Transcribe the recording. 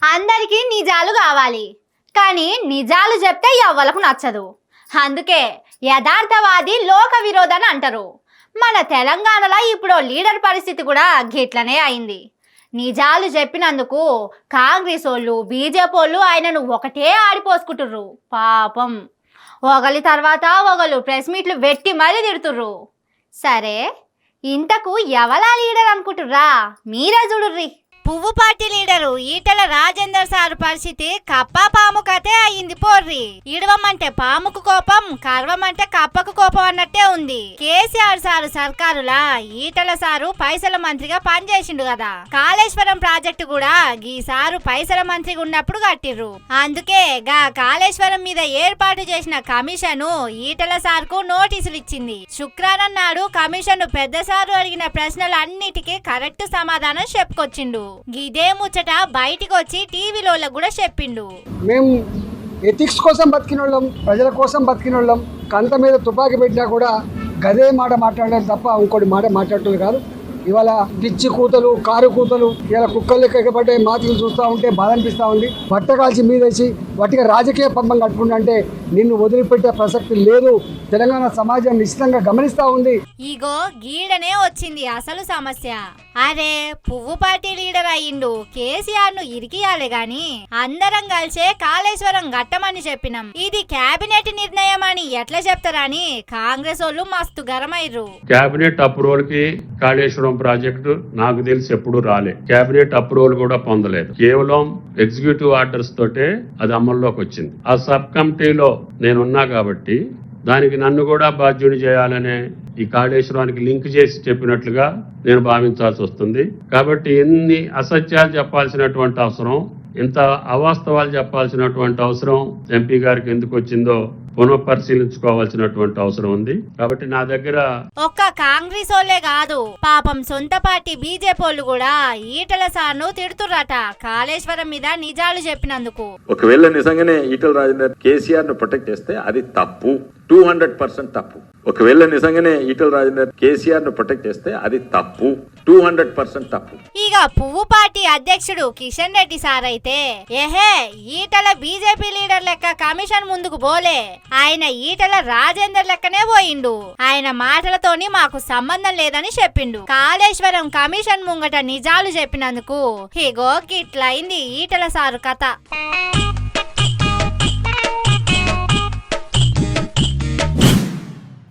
అందరికీ నిజాలు కావాలి, కానీ నిజాలు చెప్తే ఎవ్వలకు నచ్చదు. అందుకే యథార్థవాది లోక విరోధని అంటారు. మన తెలంగాణలో ఇప్పుడు లీడర్ పరిస్థితి కూడా గిట్లనే అయింది. నిజాలు చెప్పినందుకు కాంగ్రెస్ వాళ్ళు బీజేపీ వాళ్ళు ఆయనను ఒకటే ఆడిపోసుకుంటుర్రు. పాపం ఒకలి తర్వాత ఒకరు ప్రెస్ మీట్లు పెట్టి మరీ తిడుతుర్రు. సరే, ఇంతకు ఎవలా లీడర్ అనుకుంటుర్రా? మీరే చూడుర్రి. పువ్వు party leader Etela Rajender sir పరిస్థితి కప్పా పాము కథే అయింది. పోర్రి, ఇడవమంటే పాముకు కోపం, కర్వమంటే కప్పకు కోపం అన్నట్టే ఉంది. కేసీఆర్ సారు సర్కారులా ఈటల సారు పైసల మంత్రిగా పనిచేసిండు కదా. కాళేశ్వరం ప్రాజెక్టు కూడా గీసారు పైసల మంత్రిగా ఉన్నప్పుడు కట్టిర్రు. అందుకే గా కాళేశ్వరం మీద ఏర్పాటు చేసిన కమిషన్ ఈటల సార్కు నోటీసులు ఇచ్చింది. శుక్రవారం నాడు కమిషన్ పెద్ద సారు అడిగిన ప్రశ్నలన్నిటికీ కరెక్ట్ సమాధానం చెప్పుకొచ్చిండు. గిదే ముచ్చట బయటికి వచ్చి టీవీలో కూడా చెప్పిండు. మేము ఎథిక్స్ కోసం బతికినోళ్ళం, ప్రజల కోసం బతికినోళ్ళం. కంత మీద తుపాకీ పెట్టినా కూడా గదే మాట మాట్లాడలేదు తప్ప ఇంకోటి మాట మాట్లాడటం కాదు. ఇవాళ పిచ్చి కూతలు, కారు కూతలు, ఇలా కుక్కలు ఎక్కబడ్డే మాటలు చూస్తూ ఉంటే బాధ అనిపిస్తూ ఉంది. బట్ట కాల్చి మీదేసి వాటికి రాజకీయ పబ్బం కట్టుకుంటే నిన్ను వదిలిపెట్టే ప్రసక్తి లేదు. తెలంగాణ సమాజం నిశ్చితంగా గమనిస్తా ఉంది. ఇగో గీడనే వచ్చింది అసలు సమస్య. అరే, పువ్వు పార్టీ లీడర్ అయ్యిండు, కేసీఆర్ ను ఇరికియాలే గాని అందరం కలిసే కాళేశ్వరం గట్టమని చెప్పినాం. ఇది కేబినెట్ నిర్ణయం అని ఎట్లా చెప్తారని కాంగ్రెస్ వాళ్ళు మస్తు గరమైర్రు. కేబినెట్ అప్రూవల్ కి కాళేశ్వరం ప్రాజెక్టు నాకు తెలిసి ఎప్పుడు రాలే. కేబినెట్ అప్రూవల్ కూడా పొందలేదు. కేవలం ఎగ్జిక్యూటివ్ ఆర్డర్స్ తోటే అది అమల్లోకి వచ్చింది. ఆ సబ్ కమిటీలో నేనున్నా కాబట్టి దానికి నన్ను కూడా బాధ్యుని చేయాలనే ఈ కాళేశ్వరానికి లింక్ చేసి చెప్పినట్లుగా నేను భావించాల్సి వస్తుంది. కాబట్టి ఎన్ని అసత్యాలు చెప్పాల్సినటువంటి అవసరం, ఇంత అవాస్తవాలు చెప్పాల్సినటువంటి అవసరం ఎంపీ గారికి ఎందుకు వచ్చిందో పునఃపరిశీలించుకోవాల్సినటువంటి అవసరం ఉంది. కాబట్టి నా దగ్గర ఒక్క కాంగ్రెస్ వాళ్ళే కాదు, పాపం సొంత పార్టీ బీజేపీ వాళ్ళు కూడా ఈటల సార్ను తిడుతుర్రట కాళేశ్వరం మీద నిజాలు చెప్పినందుకు. ఒకవేళ నిజంగానే ఈటల రాజేందర్ కేసీఆర్ ను ప్రొటెక్ట్ చేస్తే అది తప్పు, 200% తప్పు. ఒకవేళ నిజంగానే ఈటల రాజేందర్ కేసీఆర్ ను ప్రొటెక్ట్ చేస్తే అది తప్పు, 200% తప్పు. ఇక పువ్వు పార్టీ అధ్యక్షుడు కిషన్ రెడ్డి సార్ అయితే ఏహే ఈటల బీజేపీ లీడర్ లెక్క కమిషన్ ముందుకు పోలే, ఆయన ఈటల రాజేందర్ లెక్కనే పోయిండు. ఆయన మాటలతోని మాకు సంబంధం లేదని చెప్పిండు. కాళేశ్వరం కమిషన్ ముంగట నిజాలు చెప్పినందుకు ఇగో గిట్లయింది ఈటల సారు కథ.